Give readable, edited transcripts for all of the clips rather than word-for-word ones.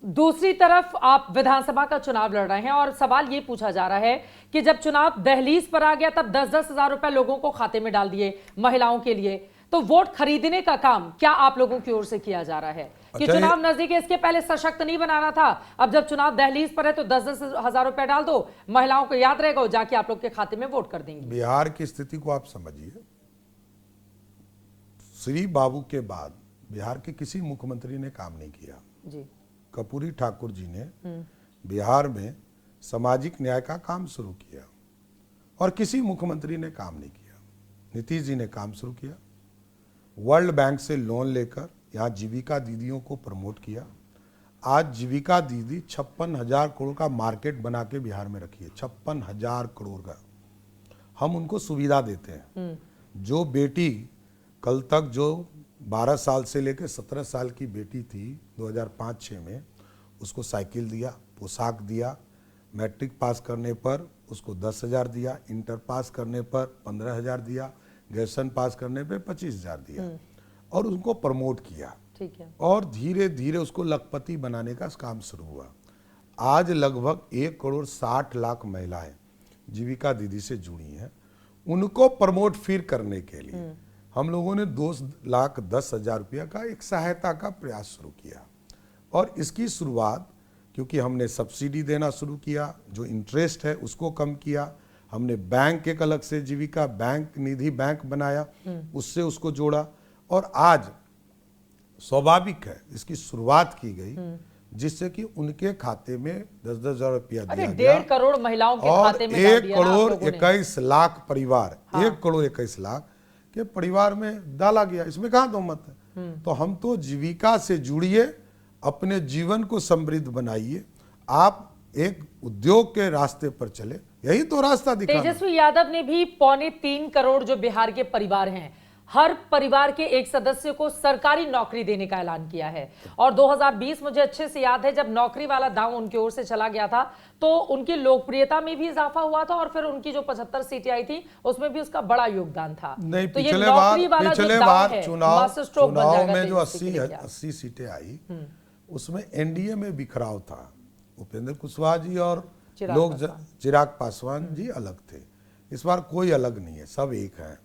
दूसरी तरफ आप विधानसभा का चुनाव लड़ रहे हैं और सवाल ये पूछा जा रहा है कि जब चुनाव दहलीज पर आ गया तब 10-10 हजार रुपए लोगों को खाते में डाल दिए महिलाओं के लिए, तो वोट खरीदने का काम क्या आप लोगों की ओर से किया जा रहा है कि चुनाव नजदीक है, इसके पहले सशक्त नहीं बनाना था, अब जब चुनाव दहलीज पर है तो 10-10 हजार रुपए डाल दो, महिलाओं को याद रहेगा, जाके आप लोग के खाते में वोट कर देंगे। बिहार की स्थिति को आप समझिए, श्री बाबू के बाद बिहार के किसी मुख्यमंत्री ने काम नहीं किया जी। कर्पूरी ठाकुर जी ने बिहार में सामाजिक न्याय का काम शुरू किया और किसी मुख्यमंत्री ने काम नहीं किया। नीतीश जी ने काम शुरू किया, वर्ल्ड बैंक से लोन लेकर यहाँ जीविका दीदियों को प्रमोट किया। आज जीविका दीदी 56,000 करोड़ का मार्केट बना के बिहार में रखी है, 56,000 करोड़ का। हम उनको सुविधा देते हैं। जो बेटी कल तक जो 12 साल से लेकर 17 साल की बेटी थी 2005-06 में, उसको साइकिल दिया, पोशाक दिया, मैट्रिक पास करने पर उसको 10,000 दिया, इंटर पास करने पर 15,000 दिया, ग्रेजुएशन पास करने पे 25,000 दिया और उनको प्रमोट किया। ठीक है। और धीरे धीरे उसको लखपति बनाने का काम शुरू हुआ। आज लगभग 1,60,00,000 महिलाएं जीविका दीदी से जुड़ी हैं। उनको प्रमोट फिर करने के लिए हम लोगों ने 2,10,000 रुपया का एक सहायता का प्रयास शुरू किया और इसकी शुरुआत क्योंकि हमने सब्सिडी देना शुरू किया, जो इंटरेस्ट है उसको कम किया, हमने बैंक एक अलग से जीविका बैंक निधि बैंक बनाया, उससे उसको जोड़ा और आज स्वाभाविक है इसकी शुरुआत की गई जिससे कि उनके खाते में 10-10 हजार रुपया दिया गया। 1.5 करोड़ महिलाओं के और खाते में 1,21,00,000 परिवार, 1,21,00,000 के परिवार में डाला गया। इसमें कहाँ दो मत है। तो हम तो जीविका से जुड़िए, अपने जीवन को समृद्ध बनाइए, आप एक उद्योग के रास्ते पर चले, यही तो रास्ता दिखा। तेजस्वी यादव ने भी 2.25 करोड़ जो बिहार के परिवार हैं, हर परिवार के एक सदस्य को सरकारी नौकरी देने का ऐलान किया है। और 2020 मुझे अच्छे से याद है, जब नौकरी वाला दांव उनकी ओर से चला गया था तो उनकी लोकप्रियता में भी इजाफा हुआ था और फिर उनकी जो 75 सीटें आई थी उसमें भी उसका बड़ा योगदान था। नहीं, तो पिछले बार चुनाव में जो 80 सीटें आई उसमें एनडीए में बिखराव था। उपेंद्र कुशवाहा जी और चिराग पासवान जी अलग थे। इस बार कोई अलग नहीं है, सब एक है।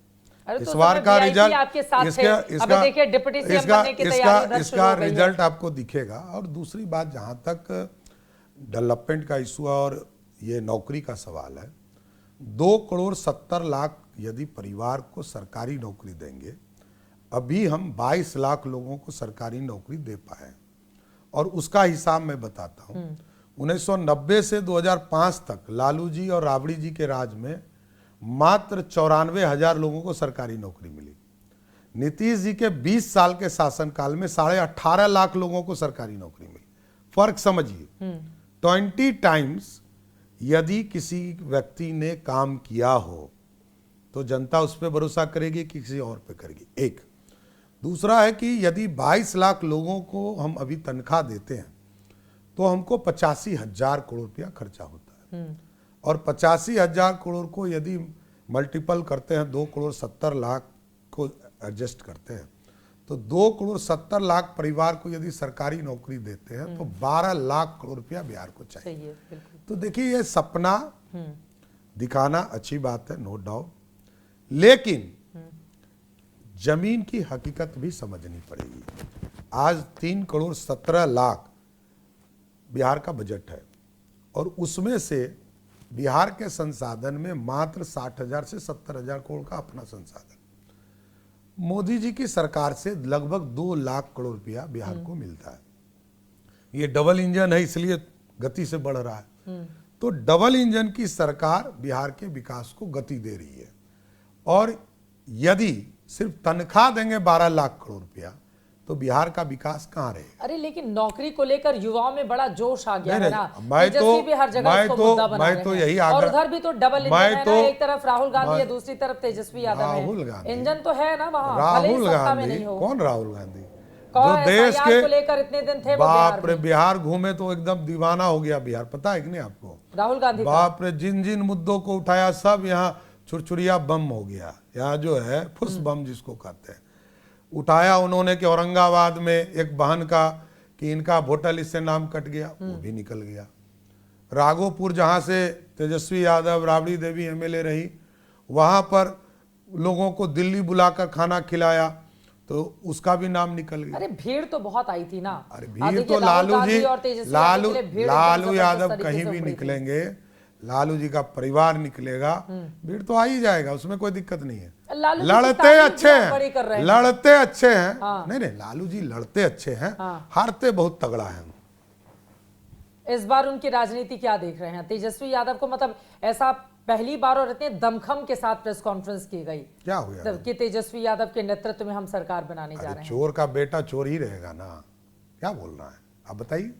इस बार का रिजल्ट इसका रिजल्ट आपको दिखेगा। और दूसरी बात, जहां तक डेवलपमेंट का इशू और ये नौकरी का सवाल है, 2,70,00,000 यदि परिवार को सरकारी नौकरी देंगे, अभी हम 22 लाख लोगों को सरकारी नौकरी दे पाए। और उसका हिसाब मैं बताता हूं, 1990 से 2005 तक लालू जी और राबड़ी जी के राज में मात्र 94,000 लोगों को सरकारी नौकरी मिली। नीतीश जी के 20 साल के शासनकाल में 18.5 लाख लोगों को सरकारी नौकरी मिली। फर्क समझिए, 20 टाइम्स यदि किसी व्यक्ति ने काम किया हो तो जनता उस पर भरोसा करेगी कि किसी और पे करेगी। एक दूसरा है कि यदि 22 लाख लोगों को हम अभी तनख्वाह देते हैं तो हमको 85,000 करोड़ रुपया खर्चा होता है। और 85,000 करोड़ को यदि मल्टीपल करते हैं, 2,70,00,000 को एडजस्ट करते हैं, तो 2,70,00,000 परिवार को यदि सरकारी नौकरी देते हैं तो 12 लाख करोड़ रुपया बिहार को चाहिए। तो देखिए, ये सपना दिखाना अच्छी बात है, नो डाउट, लेकिन जमीन की हकीकत भी समझनी पड़ेगी। आज 3,17,00,000 बिहार का बजट है और उसमें से बिहार के संसाधन में मात्र 60,000 से 70,000 करोड़ का अपना संसाधन। मोदी जी की सरकार से लगभग 2 लाख करोड़ रुपया बिहार को मिलता है। ये डबल इंजन है, इसलिए गति से बढ़ रहा है। तो डबल इंजन की सरकार बिहार के विकास को गति दे रही है। और यदि सिर्फ तनख्वाह देंगे 12 लाख करोड़ रुपया तो बिहार का विकास कहाँ रहेगा? अरे लेकिन नौकरी को लेकर युवाओं में बड़ा जोश आ गया है ना। मैं तो यही और उधर भी तो डबल इंजन है ना, एक तरफ राहुल गांधी है, दूसरी तरफ तेजस्वी यादव है। इंजन तो है ना वहाँ। राहुल गांधी कौन? राहुल गांधी जो देश के लेकर इतने दिन थे, बाप रे, बिहार घूमे तो एकदम दीवाना हो गया बिहार। पता है कि नहीं आपको? राहुल गांधी बाप रे, जिन जिन मुद्दों को उठाया सब यहाँ छुरछुरिया बम हो गया। यहाँ जो है फुस बम जिसको कहते हैं, उठाया उन्होंने कि औरंगाबाद में एक बहन का कि इनका वोटर लिस्ट से नाम कट गया, वो भी निकल गया। राघोपुर जहां से तेजस्वी यादव, राबड़ी देवी एमएलए रही, वहां पर लोगों को दिल्ली बुलाकर खाना खिलाया, तो उसका भी नाम निकल गया। अरे भीड़ तो बहुत आई थी ना। अरे भीड़ तो लालू यादव कहीं भी निकलेंगे, लालू जी का परिवार निकलेगा, भीड़ तो आ ही जाएगा, उसमें कोई दिक्कत नहीं है। लड़ते अच्छे हैं, लड़ते अच्छे हैं। नहीं नहीं, लालू जी लड़ते अच्छे हैं, हारते बहुत तगड़ा है। इस बार उनकी राजनीति क्या देख रहे हैं तेजस्वी यादव को? मतलब ऐसा पहली बार और इतने दमखम के साथ प्रेस कॉन्फ्रेंस की गई, क्या हो गया कि तेजस्वी यादव के नेतृत्व में हम सरकार बनाने जा रहे हैं। चोर का बेटा चोर ही रहेगा ना, क्या बोल रहा है आप बताइए।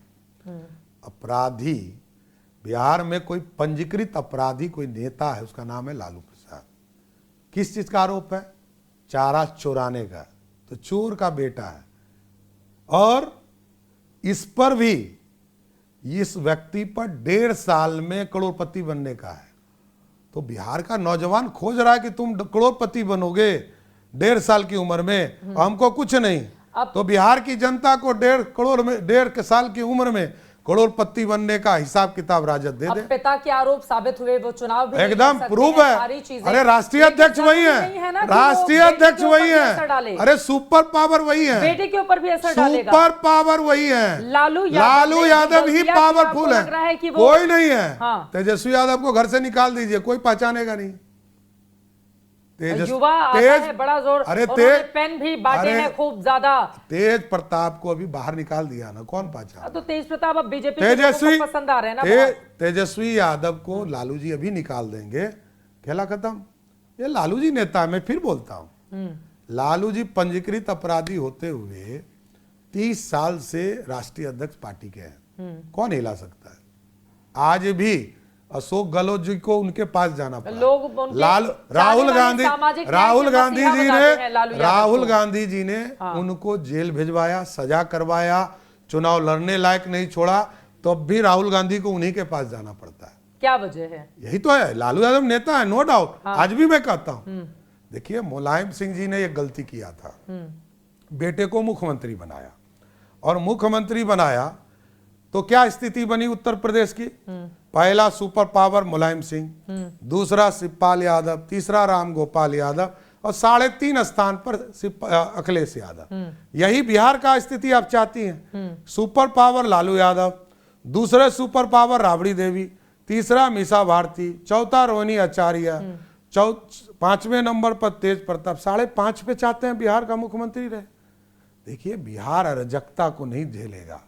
अपराधी बिहार में कोई पंजीकृत अपराधी कोई नेता है, उसका नाम है लालू प्रसाद। किस चीज का आरोप है? चारा चोराने का, तो चोर का बेटा है। और इस पर भी, इस व्यक्ति पर 1.5 साल में करोड़पति बनने का है। तो बिहार का नौजवान खोज रहा है कि तुम करोड़पति बनोगे 1.5 साल की उम्र में, हमको कुछ नहीं। तो बिहार की जनता को 1.5 साल की उम्र में करोड़पति बनने का हिसाब किताब राजद दे दे। पिता के आरोप साबित हुए, वो चुनाव भी एकदम प्रूफ है। अरे राष्ट्रीय अध्यक्ष वही है, राष्ट्रीय अध्यक्ष वही है, अरे सुपर पावर वही है, बेटे के ऊपर भी असर डालेगा, सुपर पावर वही है। लालू यादव ही पावरफुल है, कोई नहीं है। तेजस्वी यादव को घर से निकाल दीजिए, कोई पहचानेगा नहीं। युवा आता है बड़ा जोर, अरे पेन भी बांटे हैं खूब ज्यादा। तेज प्रताप को अभी बाहर निकाल दिया ना, कौन पहचान? तो तेज प्रताप अब बीजेपी को पसंद आ रहे हैं ना। तेजस्वी यादव को लालू जी अभी निकाल देंगे, खेला खत्म। ये लालू जी नेता है, मैं फिर बोलता हूं, लालू जी पंजीकृत अपराधी होते हुए 30 साल से राष्ट्रीय अध्यक्ष पार्टी के हैं, कौन हिला सकता है? आज भी अशोक गहलोत जी को उनके पास जाना पड़ा। राहुल गांधी जी ने उनको जेल भिजवाया, सजा करवाया, चुनाव लड़ने लायक नहीं छोड़ा, तो अब भी राहुल गांधी को उन्हीं के पास जाना पड़ता है। क्या वजह है? यही तो है, लालू यादव नेता है, नो डाउट। आज भी मैं कहता हूं, देखिए मुलायम सिंह जी ने एक गलती किया था, बेटे को मुख्यमंत्री बनाया, और मुख्यमंत्री बनाया तो क्या स्थिति बनी उत्तर प्रदेश की? पहला सुपर पावर मुलायम सिंह, दूसरा शिवपाल यादव, तीसरा राम गोपाल यादव, और 3.5 स्थान पर अखिलेश यादव। यही बिहार का स्थिति आप चाहती हैं। सुपर पावर लालू यादव, दूसरे सुपर पावर राबड़ी देवी, तीसरा मीसा भारती, चौथा रोहिणी आचार्य, 5वें नंबर पर तेज प्रताप। 5.5 पे चाहते हैं बिहार का मुख्यमंत्री रहे। देखिए बिहार अराजकता को नहीं झेलेगा।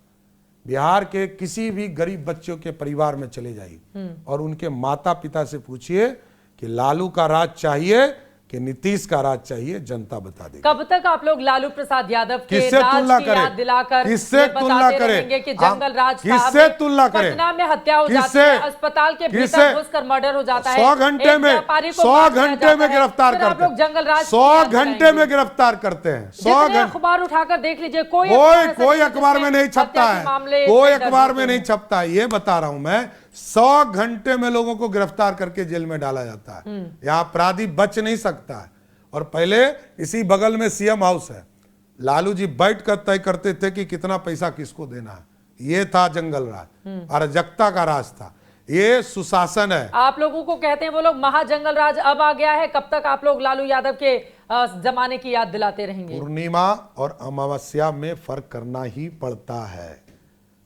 बिहार के किसी भी गरीब बच्चों के परिवार में चले जाइए और उनके माता पिता से पूछिए कि लालू का राज चाहिए कि नीतीश का राज चाहिए, जनता बता देगी। कब तक आप लोग लालू प्रसाद यादव के किससे तुलना करें? दिलाकर किससे तुलना करें? कि जंगल राज किससे तुलना करें? पटना में हत्या हो जाती है, अस्पताल के भीतर घुसकर मर्डर हो जाता है, 100 घंटे में गिरफ्तार करते हैं। जंगल राज 100 घंटे में गिरफ्तार करते हैं। 100 घंटे अखबार उठाकर देख लीजिए, कोई अखबार में नहीं छपता है, कोई अखबार में नहीं छपता है। ये बता रहा हूं मैं, 100 घंटे में लोगों को गिरफ्तार करके जेल में डाला जाता है। यहाँ अपराधी बच नहीं सकता है। और पहले इसी बगल में सीएम हाउस है, लालू जी बैठ कर तय करते थे कि कितना पैसा किसको देना है। ये था जंगल राज, अराजकता का राज था। ये सुशासन है। आप लोगों को कहते हैं वो लोग महाजंगल राज अब आ गया है। कब तक आप लोग लालू यादव के जमाने की याद दिलाते रहेंगे? पूर्णिमा और अमावस्या में फर्क करना ही पड़ता है,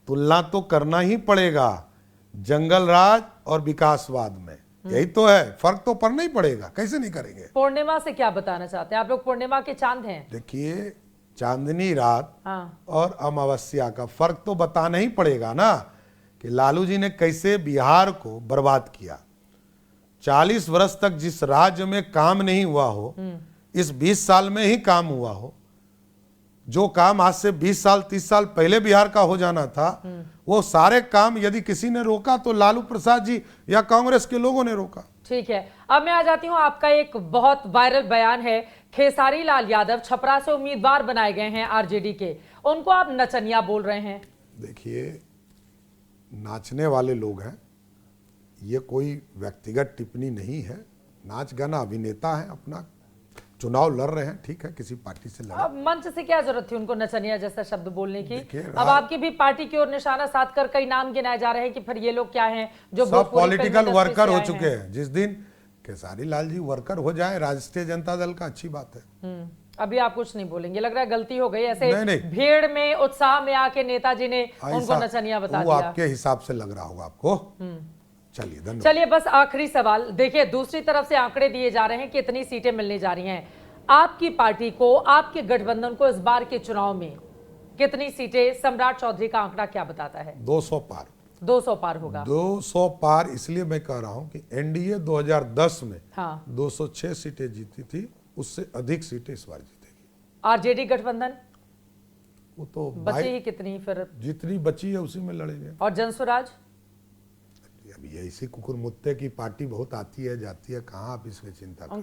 तुलना तो करना ही पड़ेगा जंगल राज और विकासवाद में। यही तो है, फर्क तो पड़ना ही पड़ेगा, कैसे नहीं करेंगे। पूर्णिमा से क्या बताना चाहते हैं आप लोग? पूर्णिमा के चांद हैं। देखिए चांदनी रात और अमावस्या का फर्क तो बताना ही पड़ेगा ना, कि लालू जी ने कैसे बिहार को बर्बाद किया। 40 वर्ष तक जिस राज्य में काम नहीं हुआ हो, इस 20 साल में ही काम हुआ हो। जो काम आज से 20 साल 30 साल पहले बिहार का हो जाना था, वो सारे काम यदि किसी ने रोका तो लालू प्रसाद जी या कांग्रेस के लोगों ने रोका। ठीक है, अब मैं आ जाती हूं, आपका एक बहुत वायरल बयान है, खेसारी लाल यादव छपरा से उम्मीदवार बनाए गए हैं आरजेडी के, उनको आप नचनिया बोल रहे हैं। देखिए नाचने वाले लोग हैं, ये कोई व्यक्तिगत टिप्पणी नहीं है। नाच गाना अभिनेता है, अपना चुनाव लड़ रहे हैं, ठीक है, किसी पार्टी से लड़। अब मंच से क्या जरूरत थी उनको नचनिया जैसा शब्द बोलने की? देखिए, अब आपकी भी पार्टी की ओर निशाना साध कर कई नाम गिनाए जा रहे हैं कि फिर ये लोग क्या हैं जो सब Bhojpuri political film industry worker से हो आए चुके हैं। हैं। जिस दिन खेसारी लाल जी वर्कर हो जाए राष्ट्रीय जनता दल का, अच्छी बात है। अभी आप कुछ नहीं बोलेंगे, लग रहा है गलती हो गई ऐसे नहीं। भीड़ में उत्साह में आके नेताजी ने उनको नचनिया बता वो दिया। आपके हिसाब से लग रहा होगा आपको। चलिए, धन्यवाद। चलिए बस आखिरी सवाल, देखिए दूसरी तरफ से आंकड़े दिए जा रहे हैं कि इतनी सीटें मिलने जा रही हैं, आपकी पार्टी को, आपके गठबंधन को इस बार के चुनाव में कितनी सीटें? सम्राट चौधरी का आंकड़ा क्या बताता है? 200 पार। 200 पार होगा। 200 पार इसलिए मैं कह रहा हूं कि एनडीए 2010 में हाँ। 206 सीटें जीती थी, उससे अधिक सीटें इस बार जीतेगी। आरजेडी गठबंधन वो तो बची ही कितनी फिर? जितनी बची है उसी में लड़ेंगे। और जनसुराज? अब ये इसी कुकुर मुत्ते की पार्टी बहुत आती है जाती है, कहाँ आप इसकी चिंता करें।